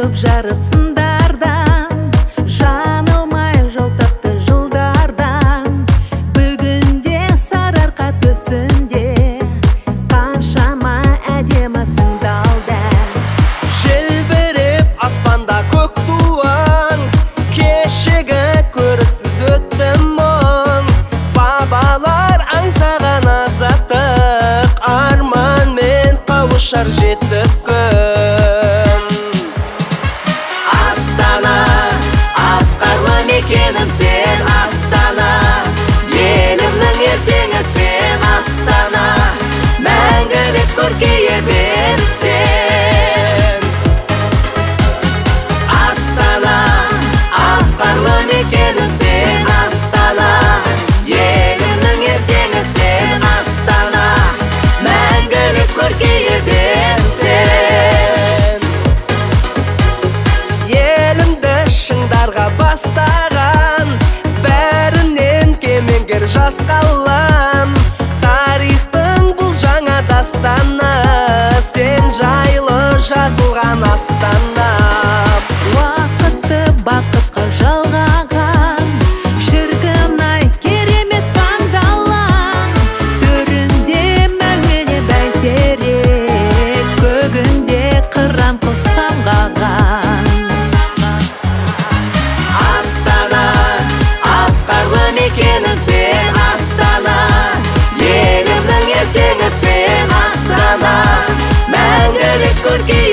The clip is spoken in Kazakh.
жанып жарып сындардан, жаңылмай жол тапты жылдардан. Бүгінде сарыарқа төсінде қаншама әдемі тыңдалды. Желбіреп аспанда көк туың, кешегі көріксіз өтті мұң. Бабалар аңсаған азаттық, арманмен қауышар жетіп күн. Астана, асқарлы мекенім сен, Астана, елімнің ертеңі сен, Астана, мәңгілік көркейе бер сен. Астана, асқарлы мекенім сен, Астана, елімнің ертеңі сен, Астана, мәңгілік көркейе бер сен. Елімді шыңдарға бастаған, бәрінен кемеңгер жас қалам. Тарихтың бұл жаңа дастаны, сен жайлы жазылған Астана. Уақытты бақытқа жалғаған, шіркін-ай керемет пандалаң. Төрінде мәуелі бәйтерек, көгінде қыран құс самғаған. Астана, асқарлы мекенім сен, Астана, елімнің ертеңі сен, Астана, мәңгілік көркейе